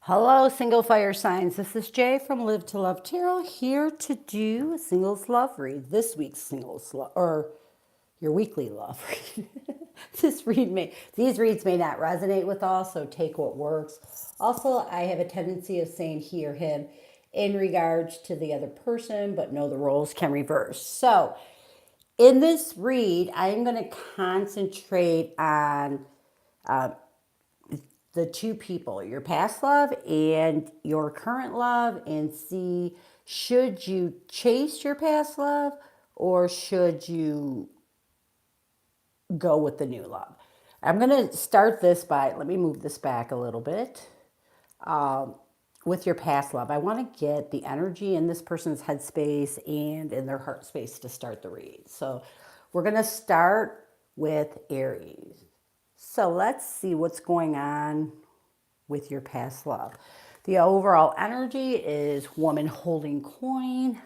Hello, single fire signs. This is Jay from Live to Love Tarot here to do a singles love read. This week's singles love, or your weekly love read. These reads may not resonate with all, so take what works. Also, I have a tendency of saying he or him in regards to the other person, but no, the roles can reverse. So, in this read, I am going to concentrate on the two people, your past love and your current love, and see, should you chase your past love or should you go with the new love? I'm going to start this by, let me move this back a little bit. With your past love, I want to get the energy in this person's headspace and in their heart space to start the read. So we're going to start with Aries. So let's see what's going on with your past love. The overall energy is woman holding coin.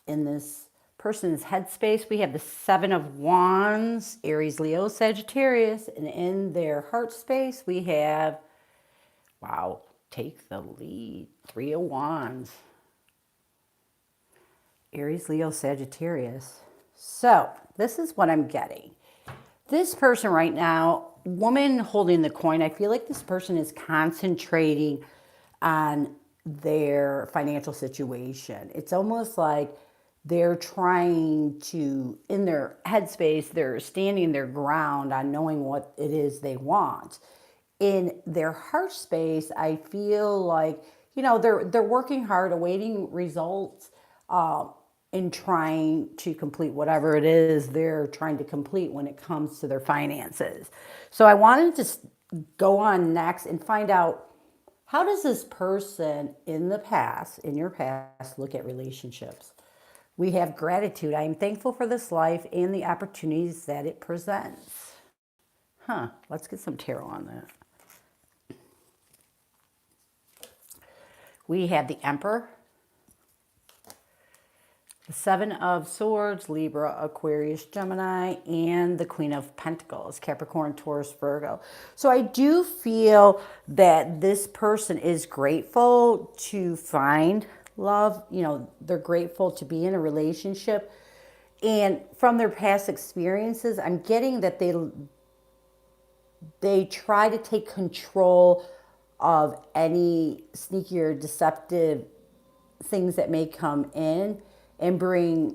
In this person's headspace, we have the Seven of Wands, Aries, Leo, Sagittarius, and in their heart space, we have, wow, take the lead, Three of Wands, Aries, Leo, Sagittarius. So this is what I'm getting. This person right now, woman holding the coin, I feel like this person is concentrating on their financial situation. It's almost like they're trying to, in their headspace, they're standing their ground on knowing what it is they want. In their heart space, I feel like, they're working hard, awaiting results, in trying to complete whatever it is they're trying to complete when it comes to their finances. So I wanted to go on next and find out, how does this person in your past, look at relationships? We have gratitude. I am thankful for this life and the opportunities that it presents. Let's get some tarot on that. We have the Emperor, the Seven of Swords, Libra, Aquarius, Gemini, and the Queen of Pentacles, Capricorn, Taurus, Virgo. So I do feel that this person is grateful to find love. They're grateful to be in a relationship. And from their past experiences, I'm getting that they try to take control of any sneaky or deceptive things that may come in and bring,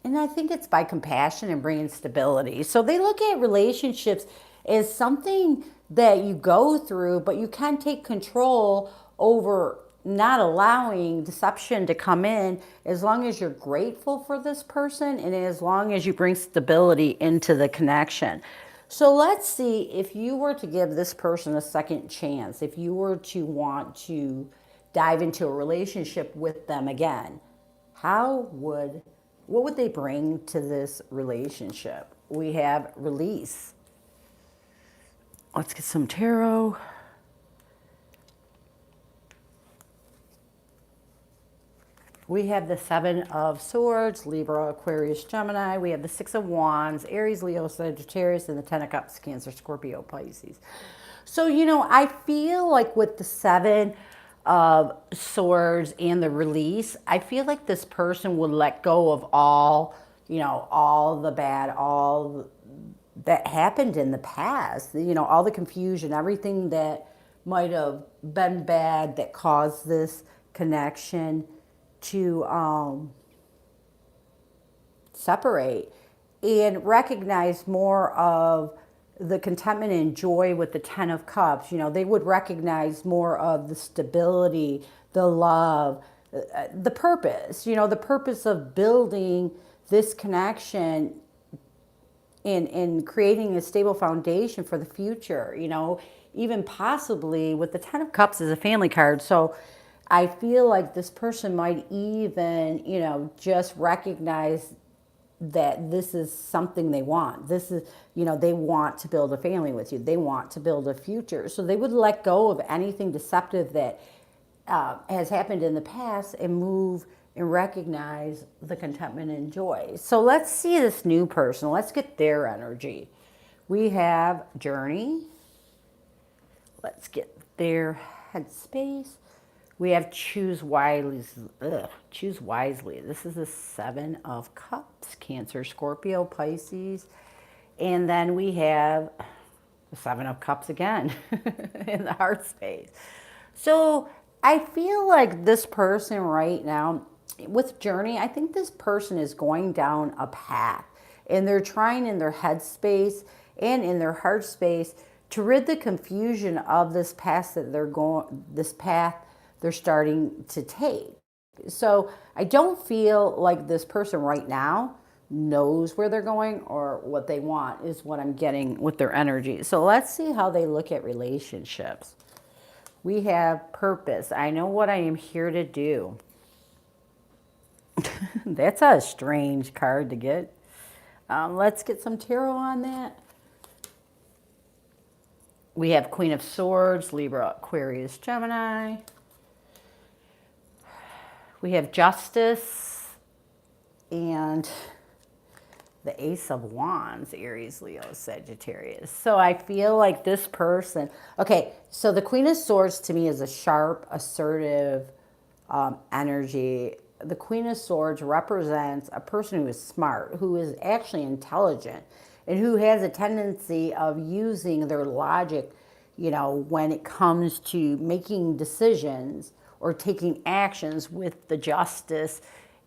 and I think it's by compassion and bringing stability. So they look at relationships as something that you go through, but you can take control over not allowing deception to come in, as long as you're grateful for this person and as long as you bring stability into the connection. So let's see, if you were to give this person a second chance, if you were to want to dive into a relationship with them again, what would they bring to this relationship? We have release. Let's get some tarot. We have the Seven of Swords, Libra, Aquarius, Gemini. We have the Six of Wands, Aries, Leo, Sagittarius, and the Ten of Cups, Cancer, Scorpio, Pisces. So, I feel like with the Seven of Swords and the release, I feel like this person would let go of all the bad, all that happened in the past, all the confusion, everything that might have been bad that caused this connection to separate, and recognize more of the contentment and joy with the Ten of Cups. They would recognize more of the stability, the love, the purpose, the purpose of building this connection and creating a stable foundation for the future, even possibly with the Ten of Cups as a family card. So I feel like this person might even, just recognize that this is something they want. This is, they want to build a family with you. They want to build a future. So they would let go of anything deceptive that has happened in the past and move and recognize the contentment and joy. So let's see this new person. Let's get their energy. We have Journey. Let's get their headspace. We have choose wisely. Choose wisely. This is the Seven of Cups, Cancer, Scorpio, Pisces. And then we have the Seven of Cups again in the heart space. So I feel like this person right now, with Journey, I think this person is going down a path and they're trying in their head space and in their heart space to rid the confusion of this path that they're going, this path they're starting to take. So I don't feel like this person right now knows where they're going or what they want is what I'm getting with their energy. So let's see how they look at relationships. We have purpose. I know what I am here to do. That's a strange card to get. Let's get some tarot on that. We have Queen of Swords, Libra, Aquarius, Gemini. We have Justice and the Ace of Wands, Aries, Leo, Sagittarius. So I feel like this person, okay, so the Queen of Swords to me is a sharp, assertive energy. The Queen of Swords represents a person who is smart, who is actually intelligent, and who has a tendency of using their logic, you know, when it comes to making decisions or taking actions with the Justice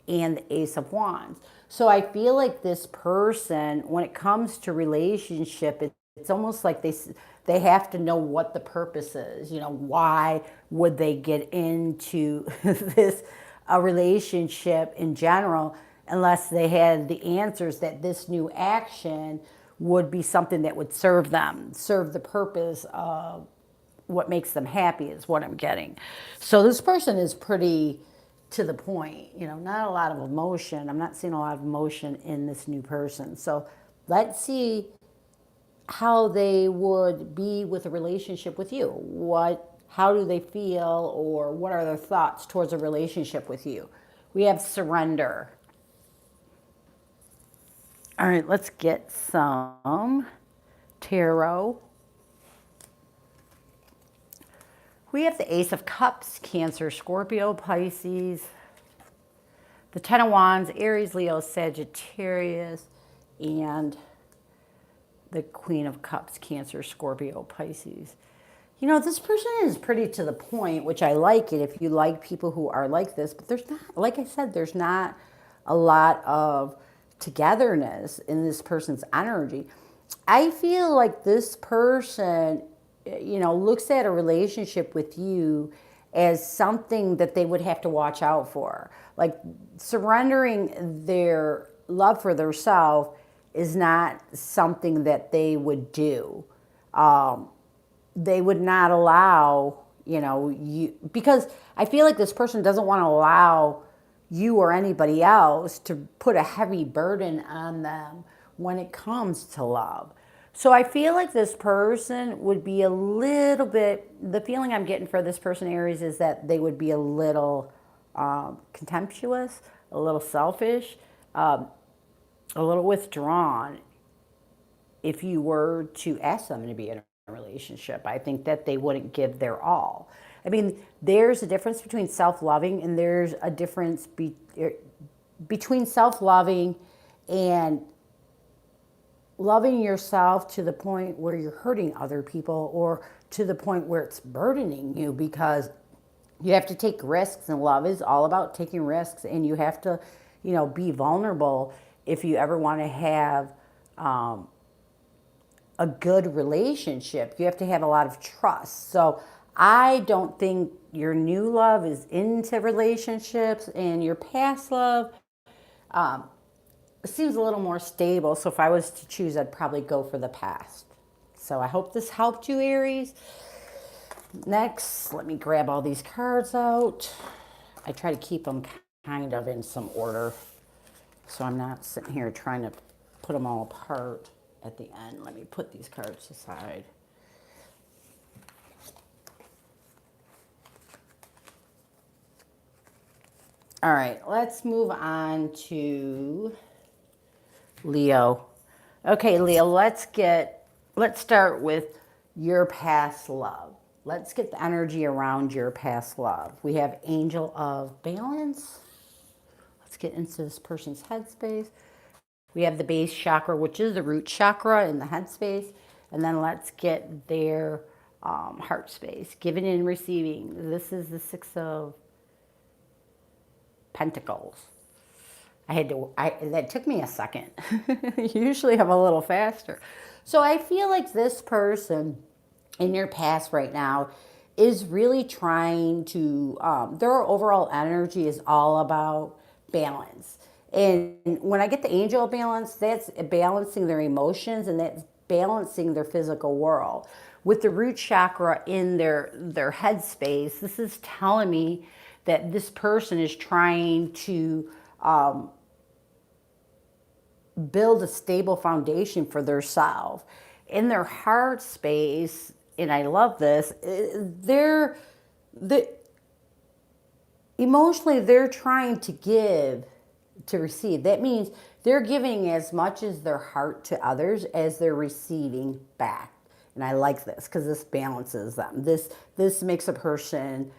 and the Ace of Wands. So I feel like this person, when it comes to relationship, it's almost like they have to know what the purpose is. You know, why would they get into this a relationship in general unless they had the answers that this new action would be something that would serve them, serve the purpose of what makes them happy is what I'm getting. So this person is pretty to the point, you know, not a lot of emotion. I'm not seeing a lot of emotion in this new person. So let's see how they would be with a relationship with you. How do they feel, or what are their thoughts towards a relationship with you? We have surrender. All right, let's get some tarot. We have the Ace of Cups, Cancer, Scorpio, Pisces. The Ten of Wands, Aries, Leo, Sagittarius. And the Queen of Cups, Cancer, Scorpio, Pisces. You know, this person is pretty to the point, which I like it if you like people who are like this. But there's not, like I said, there's not a lot of togetherness in this person's energy. I feel like this person, you know, looks at a relationship with you as something that they would have to watch out for. Like surrendering their love for themselves is not something that they would do. They would not allow, you know, you, because I feel like this person doesn't want to allow you or anybody else to put a heavy burden on them when it comes to love. So I feel like this person would be a little bit, the feeling I'm getting for this person, Aries, is that they would be a little contemptuous, a little selfish, a little withdrawn if you were to ask them to be in a relationship. I think that they wouldn't give their all. I mean, there's a difference between self-loving and there's a difference between self-loving and loving yourself to the point where you're hurting other people or to the point where it's burdening you, because you have to take risks, and love is all about taking risks, and you have to, you know, be vulnerable if you ever want to have a good relationship. You have to have a lot of trust. So I don't think your new love is into relationships, and your past love seems a little more stable. So if I was to choose, I'd probably go for the past. So I hope this helped you, Aries. Next, let me grab all these cards out. I try to keep them kind of in some order, so I'm not sitting here trying to put them all apart at the end. Let me put these cards aside. All right, let's move on to Leo. Okay, Leo, let's start with your past love. let's get the energy around your past love. We have Angel of Balance. Let's get into this person's headspace. We have the base chakra, which is the root chakra in the headspace. And then let's get their heart space, giving and receiving. This is the Six of Pentacles. That took me a second. Usually I'm a little faster. So I feel like this person in your past right now is really trying to, their overall energy is all about balance. And when I get the angel balance, that's balancing their emotions and that's balancing their physical world. With the root chakra in their head space, this is telling me that this person is trying to build a stable foundation for their self. In their heart space, and I love this, emotionally they're trying to give to receive. That means they're giving as much as their heart to others as they're receiving back. And I like this because this balances them. This makes a person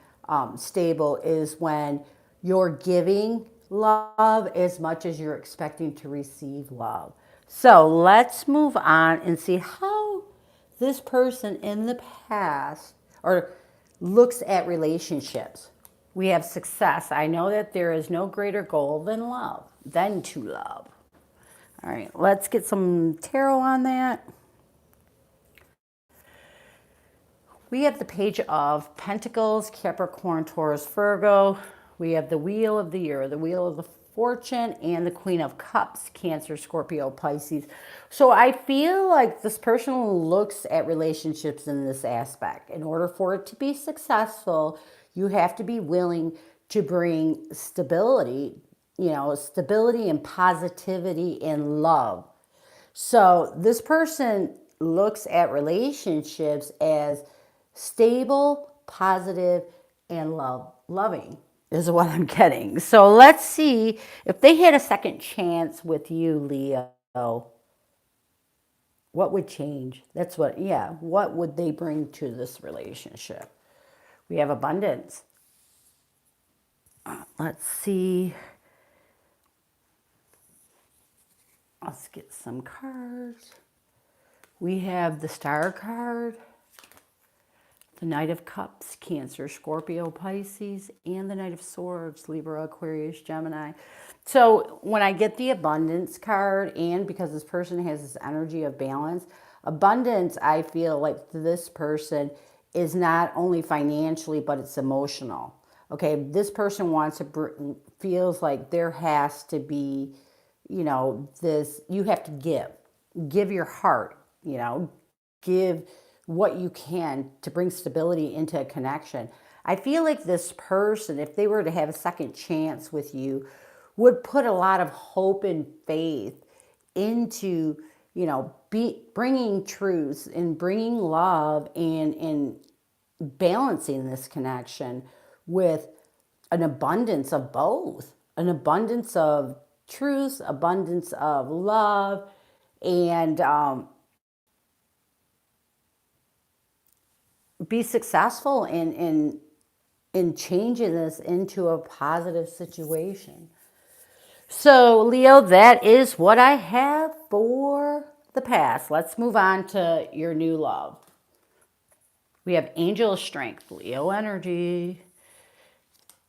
stable is when you're giving love as much as you're expecting to receive love. So let's move on and see how this person in the past or looks at relationships. We have success. I know that there is no greater goal than love, than to love. All right, let's get some tarot on that. We have the Page of Pentacles, Capricorn, Taurus, Virgo. We have the Wheel of the Year, the Wheel of the Fortune, and the Queen of Cups, Cancer, Scorpio, Pisces. So I feel like this person looks at relationships in this aspect. In order for it to be successful, you have to be willing to bring stability, stability and positivity and love. So this person looks at relationships as stable, positive, and loving is what I'm getting. So let's see if they had a second chance with you, Leo. What would change? What would they bring to this relationship? We have abundance. Let's see. Let's get some cards. We have the Star card, the Knight of Cups, Cancer, Scorpio, Pisces, and the Knight of Swords, Libra, Aquarius, Gemini. So when I get the abundance card, and because this person has this energy of balance, abundance, I feel like this person is not only financially, but it's emotional. Okay, this person feels like there has to be, this, you have to give your heart, give what you can to bring stability into a connection. I feel like this person, if they were to have a second chance with you, would put a lot of hope and faith into, bringing truth and bringing love and balancing this connection with an abundance of both, an abundance of truth, abundance of love, and be successful in changing this into a positive situation. So, Leo, that is what I have for the past. Let's move on to your new love. We have Angel of Strength, Leo energy.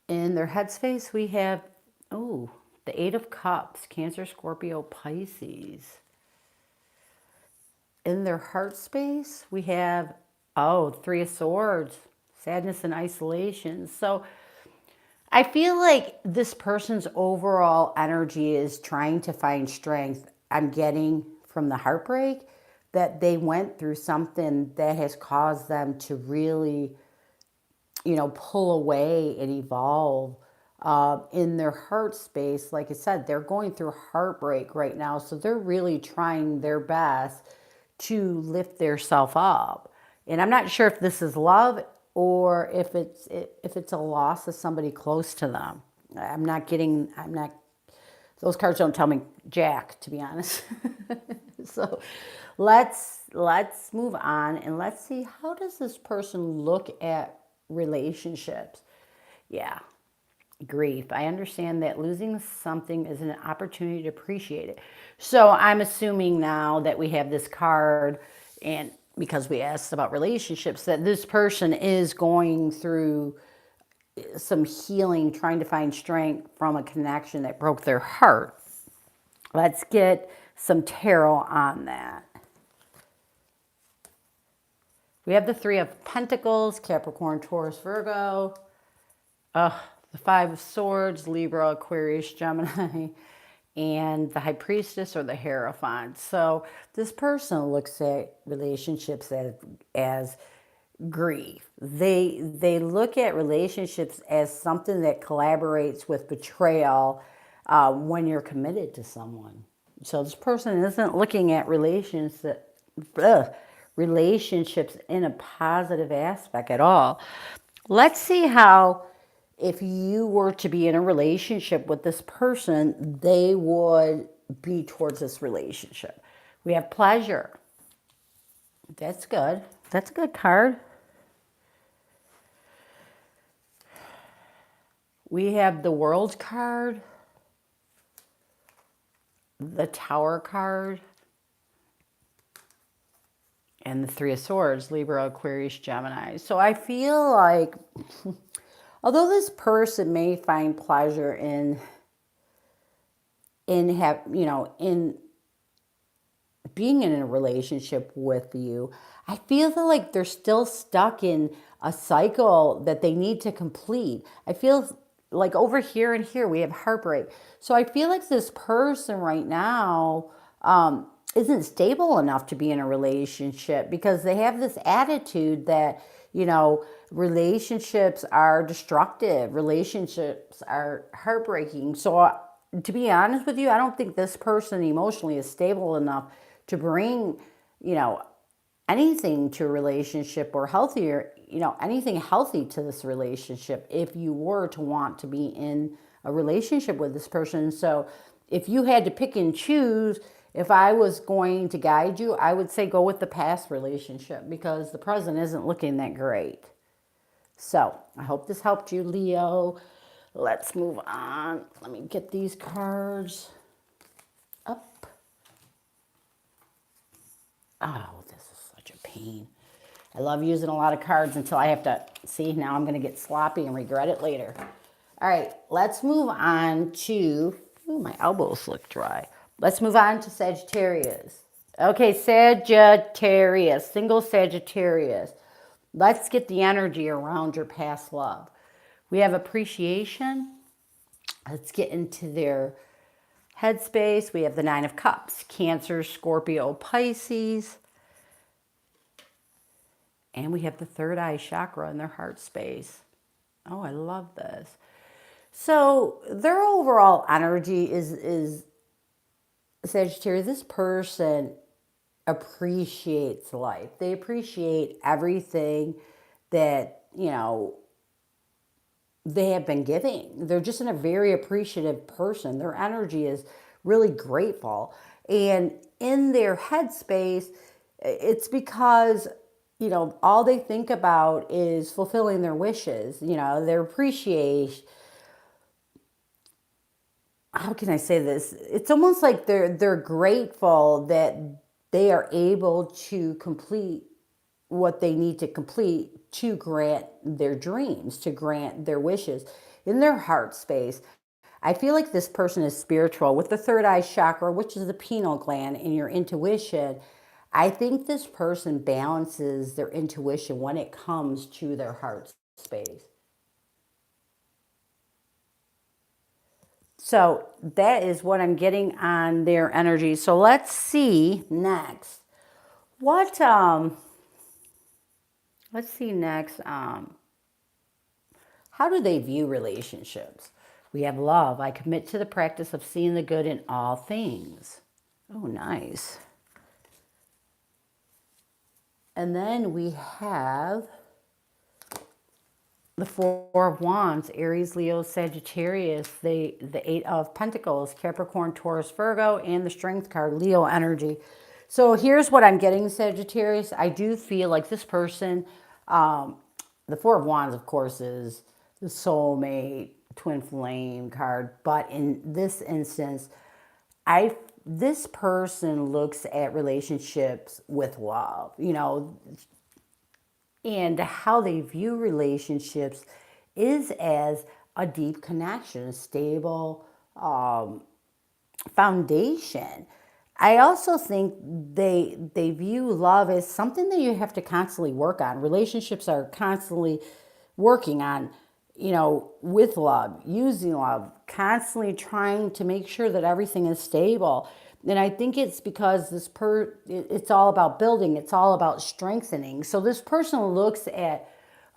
In their headspace, we have, the Eight of Cups, Cancer, Scorpio, Pisces. In their heart space, we have, Three of Swords, sadness and isolation. So I feel like this person's overall energy is trying to find strength. I'm getting from the heartbreak that they went through something that has caused them to really, pull away and evolve in their heart space. Like I said, they're going through heartbreak right now. So they're really trying their best to lift their self up. And I'm not sure if this is love or if it's a loss of somebody close to them. Those cards don't tell me jack, to be honest. So let's move on and let's see, how does this person look at relationships? Yeah, grief. I understand that losing something is an opportunity to appreciate it. So I'm assuming now that we have this card, and because we asked about relationships, that this person is going through some healing, trying to find strength from a connection that broke their heart. Let's get some tarot on that. We have the Three of Pentacles, Capricorn, Taurus, Virgo. The Five of Swords, Libra, Aquarius, Gemini, and the High Priestess or the Hierophant. So this person looks at relationships as grief. They look at relationships as something that collaborates with betrayal when you're committed to someone. So this person isn't looking at relationships in a positive aspect at all. Let's see how, if you were to be in a relationship with this person, they would be towards this relationship. We have pleasure. That's good. That's a good card. We have the World card, the Tower card, and the Three of Swords, Libra, Aquarius, Gemini. So I feel like, although this person may find pleasure in being in a relationship with you, I feel like they're still stuck in a cycle that they need to complete. I feel like over here and here we have heartbreak. So I feel like this person right now isn't stable enough to be in a relationship, because they have this attitude that, relationships are destructive, relationships are heartbreaking. So to be honest with you, I don't think this person emotionally is stable enough to bring, anything to a relationship, or healthier, anything healthy to this relationship, if you were to want to be in a relationship with this person. So if you had to pick and choose, if I was going to guide you, I would say go with the past relationship, because the present isn't looking that great. So I hope this helped you, Leo. Let's move on. Let me get these cards up. Oh, this is such a pain. I love using a lot of cards until I have to see. Now I'm going to get sloppy and regret it later. All right, let's move on to, ooh, my elbows look dry. Let's move on to Sagittarius. Okay, Sagittarius, single Sagittarius. Let's get the energy around your past love. We have appreciation. Let's get into their headspace. We have the Nine of Cups, Cancer, Scorpio, Pisces. And we have the third eye chakra in their heart space. Oh, I love this. So their overall energy is Sagittarius. This person appreciates life. They appreciate everything that, they have been giving. They're just in a very appreciative person. Their energy is really grateful. And in their headspace, it's because, all they think about is fulfilling their wishes, their appreciation. How can I say this? It's almost like they're grateful that they are able to complete what they need to complete to grant their dreams, to grant their wishes in their heart space. I feel like this person is spiritual with the third eye chakra, which is the pineal gland, and your intuition. I think this person balances their intuition when it comes to their heart space. So that is what I'm getting on their energy. So let's see next. Let's see next. How do they view relationships? We have love. I commit to the practice of seeing the good in all things. Oh, nice. And then we have the Four of Wands, Aries, Leo, Sagittarius, the Eight of Pentacles, Capricorn, Taurus, Virgo, and the Strength card, Leo energy. So here's what I'm getting, Sagittarius. I do feel like this person, the Four of Wands, of course, is the soulmate, twin flame card. But in this instance, this person looks at relationships with love, and how they view relationships is as a deep connection, a stable foundation. I also think they view love as something that you have to constantly work on. Relationships are constantly working on, with love, using love, constantly trying to make sure that everything is stable. And I think it's because it's all about building, it's all about strengthening. So this person looks at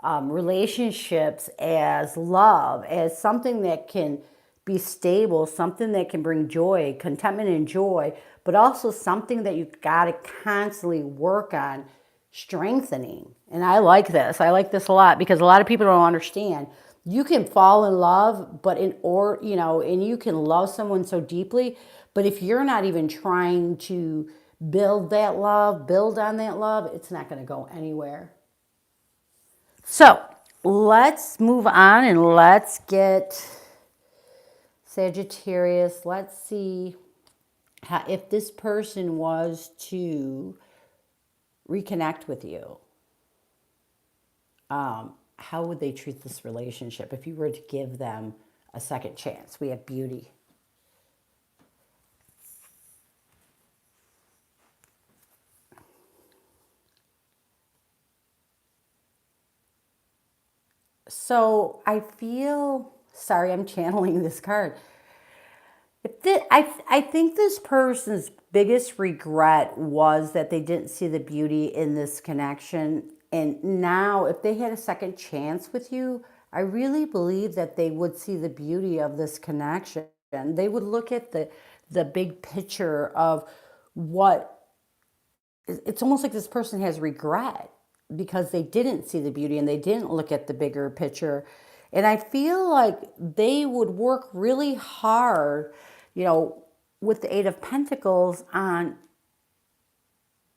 relationships as love, as something that can be stable, something that can bring joy, contentment and joy, but also something that you've got to constantly work on strengthening. And I like this. I like this a lot because a lot of people don't understand. You can fall in love, but and you can love someone so deeply, but if you're not even trying to build that love, build on that love, it's not going to go anywhere. So let's move on and let's get Sagittarius. Let's see if this person was to reconnect with you. How would they treat this relationship if you were to give them a second chance? We have beauty. So I feel, sorry, I'm channeling this card. I think this person's biggest regret was that they didn't see the beauty in this connection. And now, if they had a second chance with you, I really believe that they would see the beauty of this connection. They would look at the big picture of what it's almost like this person has regret because they didn't see the beauty and they didn't look at the bigger picture. And I feel like they would work really hard, with the Eight of Pentacles on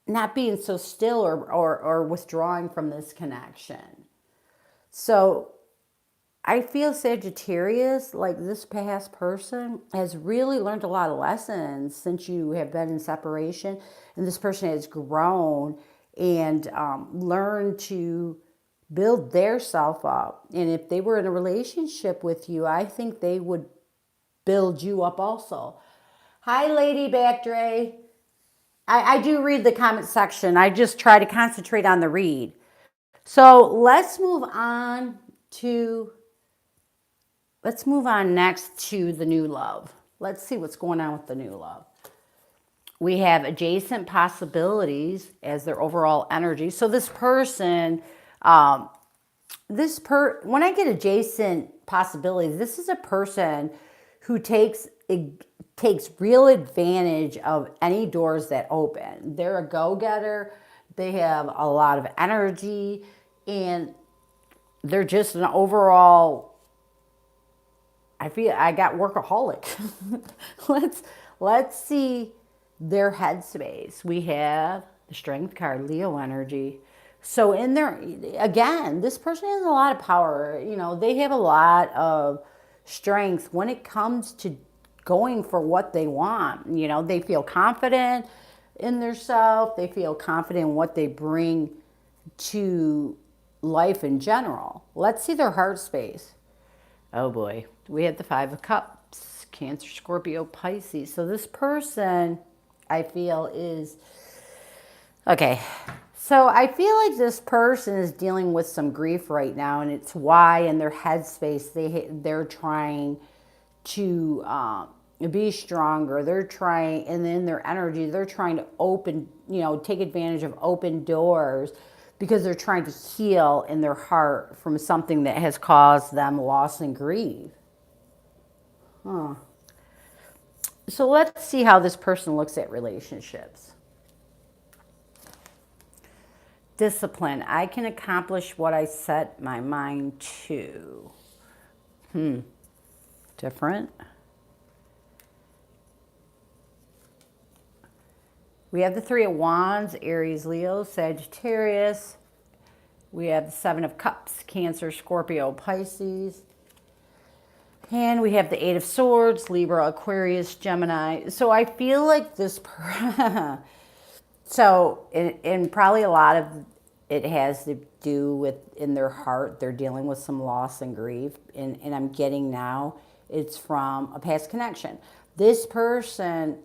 not being so still or withdrawing from this connection. So I feel Sagittarius, like this past person, has really learned a lot of lessons since you have been in separation. And this person has grown and learned to build their self up. And if they were in a relationship with you, I think they would build you up also. Hi, Lady Backdray. I do read the comment section. I just try to concentrate on the read. So let's move on next to the new love. Let's see what's going on with the new love. We have adjacent possibilities as their overall energy. So this person, when I get adjacent possibilities, this is a person who takes real advantage of any doors that open. They're a go-getter. They have a lot of energy, and they're just an overall, I feel I got workaholic. let's see their headspace. We have the Strength card, Leo energy. So in there, again, this person has a lot of power. They have a lot of strength when it comes to going for what they want. They feel confident in themselves. They feel confident in what they bring to life in general. Let's see their heart space. Oh boy, we have the Five of Cups, Cancer, Scorpio, Pisces. So this person, I feel, is okay. So I feel like this person is dealing with some grief right now, and it's why in their headspace they're trying to be stronger. They're trying, and in their energy, they're trying to take advantage of open doors because they're trying to heal in their heart from something that has caused them loss and grief. So let's see how this person looks at relationships. Discipline. I can accomplish what I set my mind to. Different. We have the Three of Wands, Aries, Leo, Sagittarius. We have the Seven of Cups, Cancer, Scorpio, Pisces. And we have the Eight of Swords, Libra, Aquarius, Gemini. So I feel like this, so, and probably a lot of it has to do with in their heart, they're dealing with some loss and grief. And I'm getting now, it's from a past connection. This person,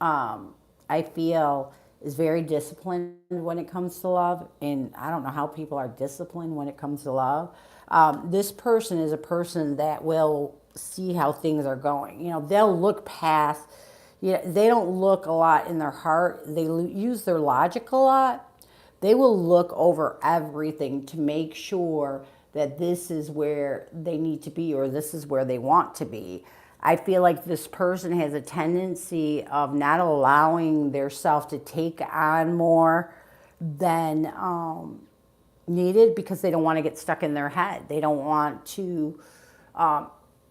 I feel, is very disciplined when it comes to love. And I don't know how people are disciplined when it comes to love. This person is a person that will see how things are going. You know, they'll look past, you know, they don't look a lot in their heart. They use their logic a lot. They will look over everything to make sure that this is where they need to be or this is where they want to be. I feel like this person has a tendency of not allowing their self to take on more than needed because they don't want to get stuck in their head. They don't want to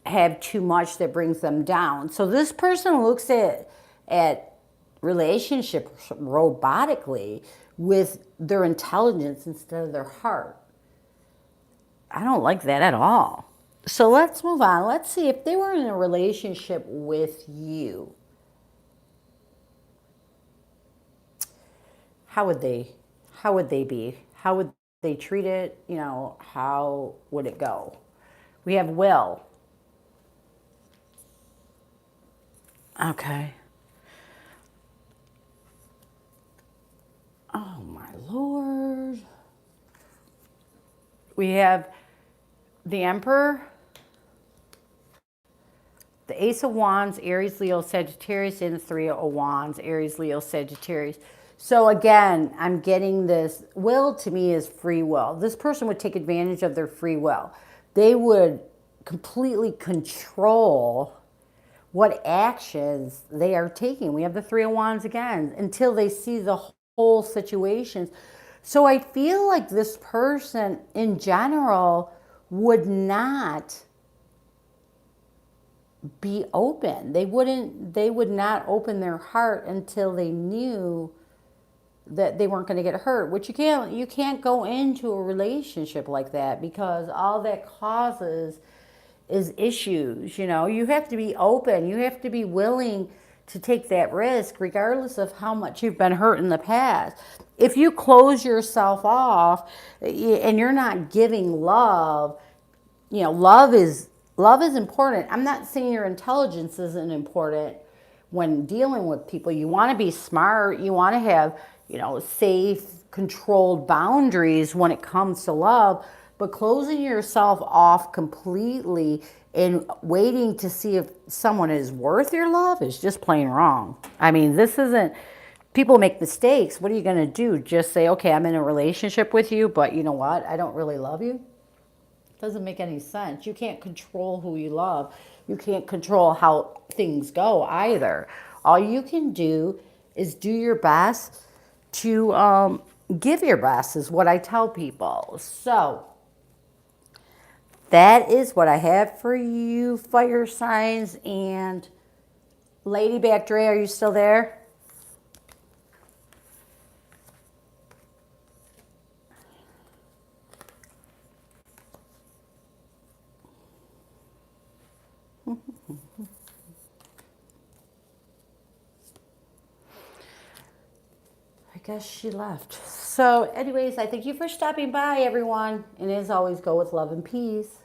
have too much that brings them down. So this person looks at relationships robotically with their intelligence instead of their heart. I don't like that at all. So let's move on. Let's see if they were in a relationship with you. How would they be? How would they treat it? You know, how would it go? We have will. Okay. Oh my Lord. We have the Emperor, the Ace of Wands, Aries, Leo, Sagittarius, and the Three of Wands, Aries, Leo, Sagittarius. So again, I'm getting this. Will to me is free will. This person would take advantage of their free will. They would completely control what actions they are taking. We have the Three of Wands again until they see the whole situations. So I feel like this person in general would not be open. They would not open their heart until they knew that they weren't going to get hurt, which you can't go into a relationship like that because all that causes is issues. You know, you have to be open. You have to be willing to take that risk regardless of how much you've been hurt in the past. If you close yourself off and you're not giving love, you know, love is important. I'm not saying your intelligence isn't important when dealing with people. You want to be smart. You want to have, you know, safe, controlled boundaries when it comes to love. But closing yourself off completely and waiting to see if someone is worth your love is just plain wrong. I mean, this isn't, people make mistakes. What are you going to do? Just say, okay, I'm in a relationship with you, but you know what? I don't really love you. Doesn't make any sense. You can't control who you love. You can't control how things go either. All you can do is do your best to give your best is what I tell people. So that is what I have for you, fire signs. And Lady Back Dre, are you still there? I guess she left. So anyways, I thank you for stopping by, everyone. And as always, go with love and peace.